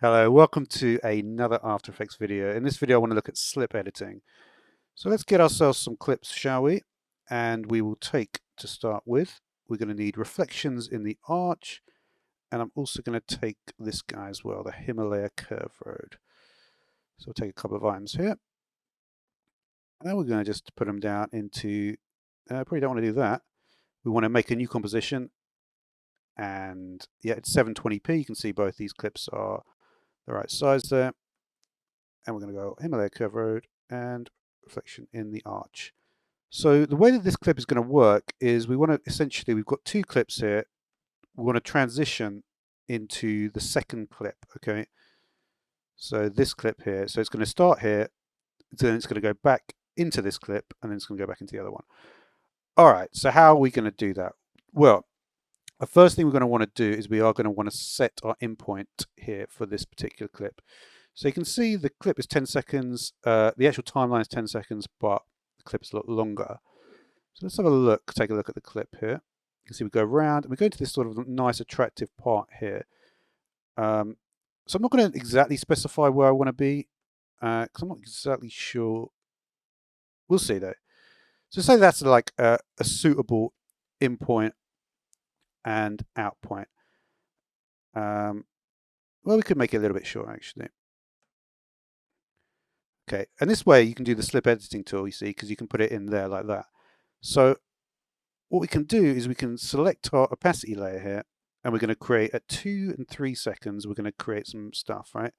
Hello, welcome to another After Effects video. In this video I want to look at slip editing. So let's get ourselves some clips, shall we? And we will take, to start with, we're going to need reflections in the arch, and I'm also going to take this guy as well, the Himalaya Curve Road. So we'll take a couple of items here, and we're going to just put them down into, probably don't want to do that. We want to make a new composition, and yeah, it's 720p. You can see both these clips are the right size there. And we're going to go Himalaya Curve Road and reflection in the arch. So the way that this clip is going to work is we want to essentially, we've got two clips here. We want to transition into the second clip, okay? So this clip here, so it's going to start here, then it's going to go back into this clip, and then it's going to go back into the other one. All right, so how are we going to do that? Well, the first thing we're going to want to do is we are going to want to set our in point here for this particular clip. So you can see the clip is 10 seconds, the actual timeline is 10 seconds, but the clip is a lot longer. So let's have a look, take a look at the clip here. You can see we go around and we go into this sort of nice attractive part here. So I'm not going to exactly specify where I want to be, because I'm not exactly sure. We'll see though. So say that's like a suitable in point and out point. Well, we could make it a little bit shorter actually. Okay, and this way you can do the slip editing tool, you see, because you can put it in there like that. So what we can do is we can select our opacity layer here, and we're going to create at 2 and 3 seconds, we're going to create some stuff, right?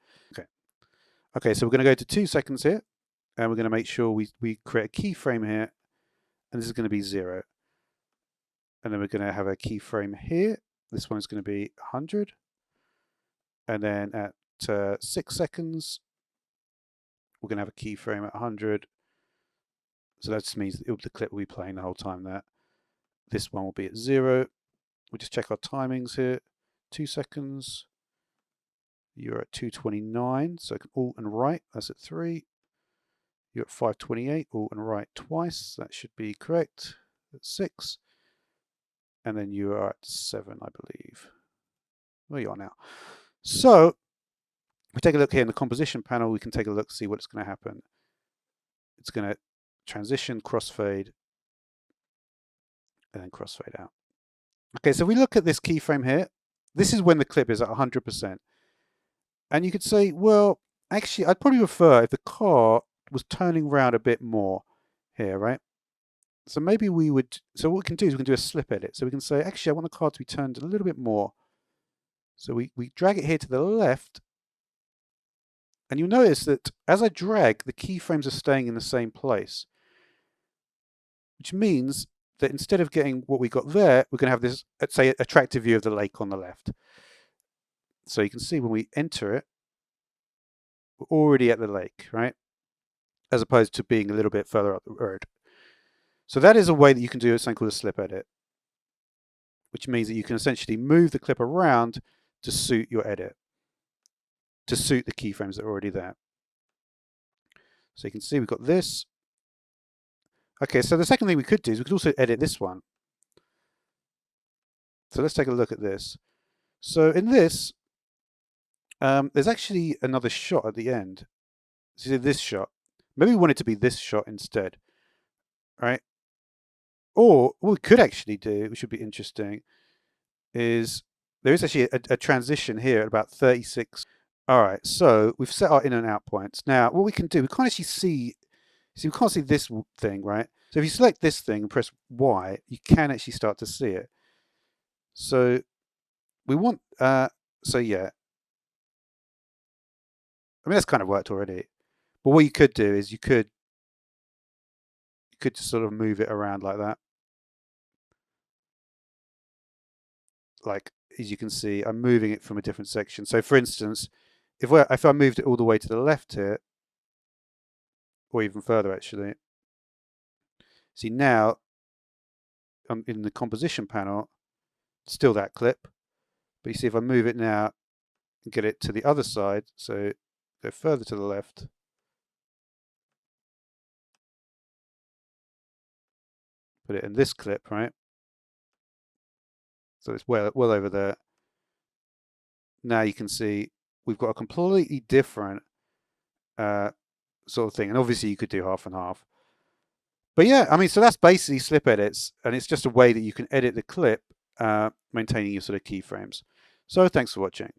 Okay, so we're going to go to 2 seconds here, and we're going to make sure we create a keyframe here, and this is going to be 0. And then we're going to have a keyframe here. This one is going to be 100. And then at 6 seconds, we're going to have a keyframe at 100. So that just means the clip will be playing the whole time there. This one will be at 0. We'll just check our timings here. 2 seconds. You're at 2:29, so I can alt and right. That's at 3. You're at 5:28, alt and right twice. That should be correct. At 6. And then you are at 7, I believe. Where you are now. So we take a look here in the composition panel. We can take a look, see what's going to happen. It's going to transition, crossfade, and then crossfade out. Okay, so we look at this keyframe here. This is when the clip is at 100%. And you could say, well, actually, I'd probably prefer if the car was turning around a bit more here, right? So maybe we would, so what we can do is we can do a slip edit. So we can say, actually, I want the car to be turned a little bit more. So we drag it here to the left. And you'll notice that as I drag, the keyframes are staying in the same place, which means that instead of getting what we got there, we're going to have this, let's say, attractive view of the lake on the left. So you can see when we enter it, we're already at the lake, right? As opposed to being a little bit further up the road. So that is a way that you can do something called a slip edit, which means that you can essentially move the clip around to suit your edit, to suit the keyframes that are already there. So you can see we've got this. Okay, so the second thing we could do is we could also edit this one. So let's take a look at this. So in this, there's actually another shot at the end. See this shot. Maybe we want it to be this shot instead, right? Or what we could actually do, which would be interesting, is there is actually a transition here at about 36. All right, so we've set our in and out points. Now, what we can do, we can't actually see we can't see this thing, right? So if you select this thing and press Y, you can actually start to see it. So we want, so yeah. I mean, that's kind of worked already. But what you could do is you could just sort of move it around like that. Like, as you can see, I'm moving it from a different section. So for instance, if I moved it all the way to the left here, or even further actually, see now I'm in the composition panel, still that clip, but you see if I move it now and get it to the other side, so go further to the left, put it in this clip, right? So it's well over there. Now you can see we've got a completely different sort of thing. And obviously you could do half and half. But yeah, I mean, so that's basically slip edits, and it's just a way that you can edit the clip, maintaining your sort of keyframes. So thanks for watching.